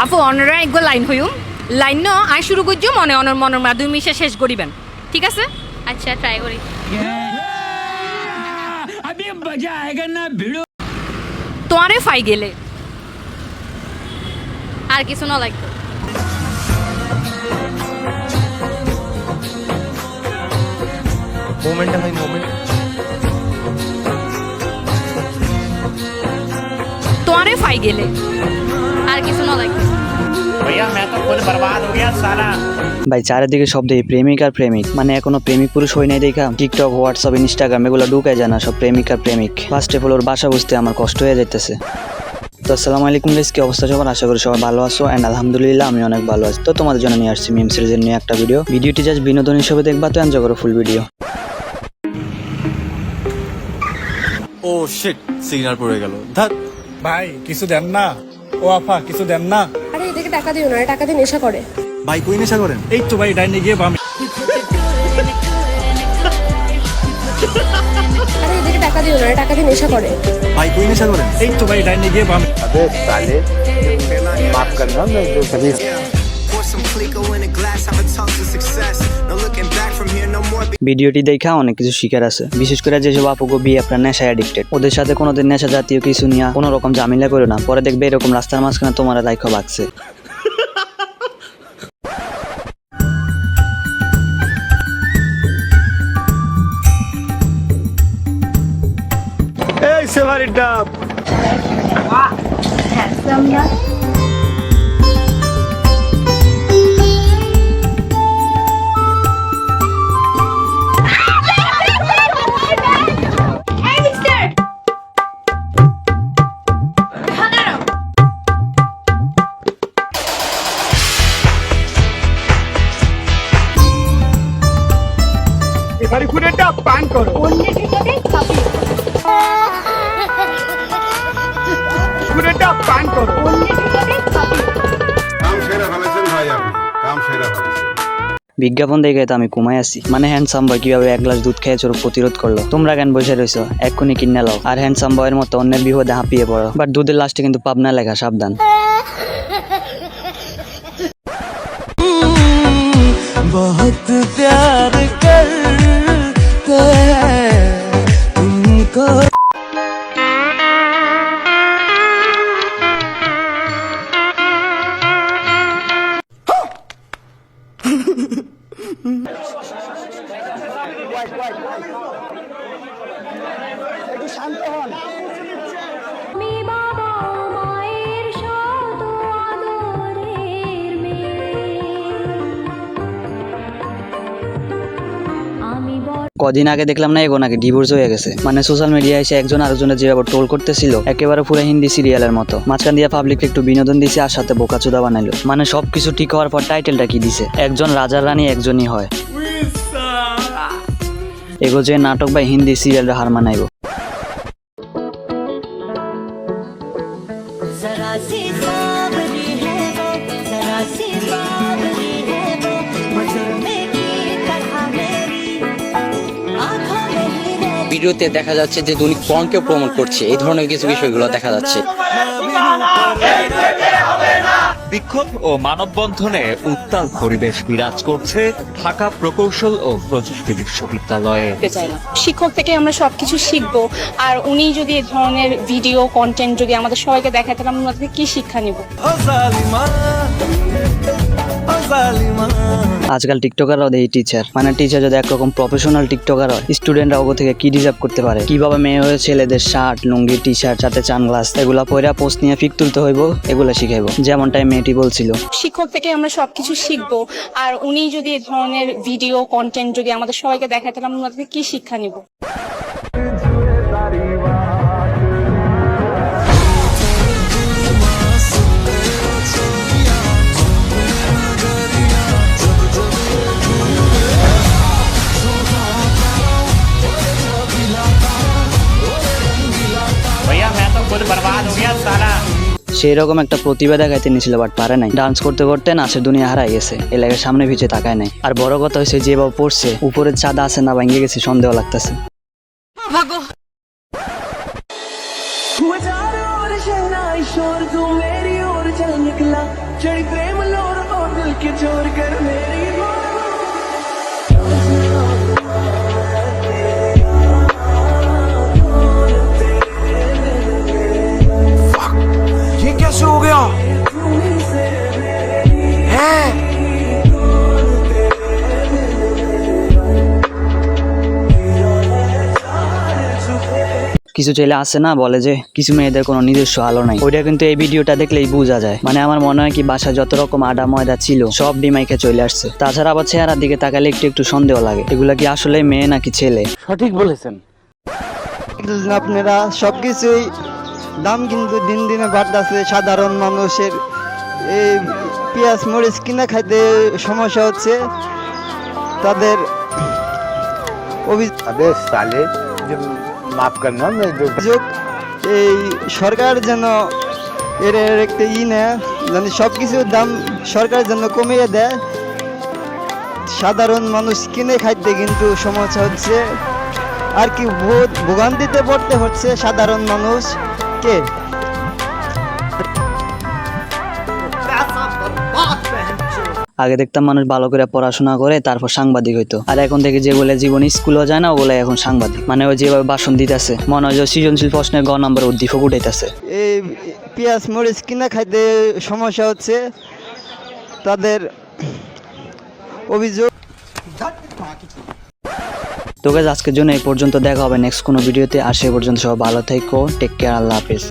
আপু অনরা একগো line হইম line ন I শুরু করছো মনে অনর মনের মা 2 মিনিটে শেষ করিবেন ঠিক আছে আচ্ছা ট্রাই করি अभी मजा आएगा ना भिड़ो তোমারে ফাই গেলে আর কিছু না লাগতো मोमेंट है भाई मोमेंट তোমারে ফাই গেলে আর কিছু না লাগতো भैया मैं तो खुद बर्बाद हो गया साला ভাই চারিদিকে শব্দ এই প্রেমিক আর প্রেমিক মানে এখনো প্রেমিক পুরুষ হই নাই দেখা টিকটক হোয়াটসঅ্যাপ ইনস্টাগ্রাম এগুলো ঢুকায় যায় না সব প্রেমিক আর প্রেমিক ফার্স্ট অফ অল ওর বাসা বুঝতে আমার কষ্ট হয়ে যাইতেছে তো আসসালামু আলাইকুম গাইস কি অবস্থা সবার আশা করি সবাই ভালো আছো এন্ড আলহামদুলিল্লাহ আমি অনেক ভালো আছি তো তোমাদের জন্য নিয়ে আসছি মিম সিরিজের নিয়ে একটা ভিডিওটি জাস্ট বিনোদন হিসেবে দেখবা তো এনজয় করো ফুল ভিডিও ও শিট সিগন্যাল পড়ে গেল ধ্যাৎ ভাই কিছু দেন না ও আফা কিছু দেন না আরে এদিকে টাকা দিও না টাকা দিয়ে নেশা করে ভাই কই নেশা করেন এই তো ভাই ডাইনে গিয়ে বামে আরে এদিকে টাকা দিও না টাকা দিয়ে নেশা করে ভাই কই নেশা করেন এই তো ভাই ডাইনে গিয়ে বামে Pour some Clico in a glass, have a toast to success. No looking back from here, no more. ভিডিওটি দেখা অনেক কিছু শিকার আছে বিশেষ করে যেসব আপুগো বিয়ে আপনার নেশায় অ্যাডিক্টেড ওদের সাথে কোনোদিন নেশা জাতীয় কিছু নিয়ে কোনো রকম ঝামেলা করো না পরে দেখবে এরকম রাস্তার মাঝখানে তোমার রাইখা বাগছে এই সেভারি ডাব এবারে কুড়েটা পান করো কুড়েটা পান করো কাম সেরা ফেলেছেন ভাই আপনি কাম সেরা ফেলেছেন বিজ্ঞাপন দেখে তো আমি ঘুমাই আছি মানে হ্যান্ডসাম বয় কিভাবে 1 গ্লাস দুধ খেয়ে চোর প্রতিরোধ করলো তোমরা কেন বসে রয়েছো এক্ষুনি কিনে লাও আর হ্যান্ডসাম বয়ের মতো অন্যের বিপদে হাঁপিয়ে পড়ো বাট দুধের লাস্টে কিন্তু পাবনা লেখা সাবধান बहुत प्यार करते हैं तुमको কদিন আগে দেখলাম না এগো নাকি ডিভোর্স হয়ে গেছে মানে সোশ্যাল মিডিয়ায় এসে একজন আরেকজনের যেভাবে ট্রোল করতেছিল একেবারে পুরো হিন্দি সিরিয়ালের মতো মাঝখান দিয়ে পাবলিক একটু বিনোদন দিছে আর সাথে বোকাচোদা বানাইলো মানে সবকিছু ঠিক হওয়ার পর টাইটেলটা কি দিছে একজন রাজার রানী একজনই হয় এগো যে নাটক বা হিন্দি সিরিয়ালের হার মানাইবো ভিডিওতে দেখা যাচ্ছে যে উনি পর্নকে প্রমোট করছে এই ধরনের কিছু বিষয়গুলো দেখা যাচ্ছে বিক্ষোভ ও মানববন্ধনে উত্তাল পরিবেশ বিরাজ করছে ঢাকা প্রকৌশল ও প্রযুক্তি বিশ্ববিদ্যালয়ে শিক্ষক থেকে আমরা সবকিছু শিখবো আর উনি যদি এই ধরনের ভিডিও কন্টেন্ট যদি আমাদের সবাইকে দেখায় তাহলে আমরা ওনাদের কি শিক্ষা নিব আজকাল টিকটকাররাও দেয় টিচার মানে টিচার যদি একরকম প্রফেশনাল টিকটকার হয় স্টুডেন্টরা ওগো থেকে কি ডিজার্ভ করতে পারে কিভাবে মেয়ে হয়ে ছেলেদের শার্ট লুঙ্গি টি শার্ট সাথে চানগ্লাস এগুলা পরে পোস্ট নিয়ে ফিক তুলতে হইব এগুলা শিখাইবো যেমনটাই মেয়েটি বলছিল শিক্ষক থেকে আমরা সবকিছু শিখবো আর উনি যদি এই ধরনের ভিডিও কন্টেন্ট যদি আমাদের সবাইকে দেখায় তাহলে আমরা ওনাদের কি শিক্ষা নিব भैया मैं तो खुद बर्बाद हो गया साला সেই রকম একটা প্রতিভা দেখাইতে নিয়েছিল বাট পারে নাই ডান্স করতে করতে নাচের দুনিয়া হারাই গেছে এলাকার সামনে ভিজে তাকায় নাই আর বড় কথা হয়েছে যেভাবে পড়ছে উপরের চাঁদা আছে না ভাঙিয়ে গেছে সন্দেহ লাগতেছে शोर जो मेरी ओर चल निकला चढ़ी प्रेम लोर और दिल के जोर कर मेरी ये कैसे हो गया है কিছু ছেলে আছে না বলে যে কিছু মেয়েদের কোনো নিজস্ব আলো নাই, ওইটা কিন্তু এই ভিডিওটা দেখলেই বোঝা যায়। মানে আমার মনে হয় কি বাসায় যত রকম আডা ময়দা ছিল সব ডিমাইকে চলে আসছে। তাছাড়া আবার চেহারার দিকে তাকালে একটু একটু সন্দেহ লাগে, এগুলা কি আসলে মেয়ে নাকি ছেলে। সঠিক বলেছেন আপনারা। সবকিছুই দাম কিন্তু দিন দিনে বাড়তেছে। সাধারণ মানুষের এই পেঁয়াজ মরিচ কিনা খাইতে সমস্যা হচ্ছে। তাদের অভিযোগ এই সরকার যেন এর একটা নেয়, মানে সব কিছুর দাম সরকার যেন কমিয়ে দেয়। সাধারণ মানুষ কিনে খাইতে কিন্তু সমস্যা হচ্ছে, আর কি ভোগান্তিতে পড়তে হচ্ছে সাধারণ মানুষকে। আগে দেখতাম মানুষ ভালো করে পড়াশোনা করে তারপর সাংবাদিক হইতো, আর এখন থেকে যেগুলো জীবন স্কুলেও যায় না ওগুলো এখন সাংবাদিক। মানে ওই যেভাবে ভাষণ দিতেছে মনে হয় যে সৃজনশীল প্রশ্নের গ নম্বর উদ্দীপক উঠাইতেছে। এই পেঁয়াজ মরিচ কিনা খাইতে সমস্যা হচ্ছে, তাদের অভিযোগ। তো গাইস আজকের জন্য এই পর্যন্ত, দেখা হবে নেক্সট কোনো ভিডিওতে। আর সে পর্যন্ত সব ভালো থেকো, টেক কেয়ার, আল্লাহ হাফেজ।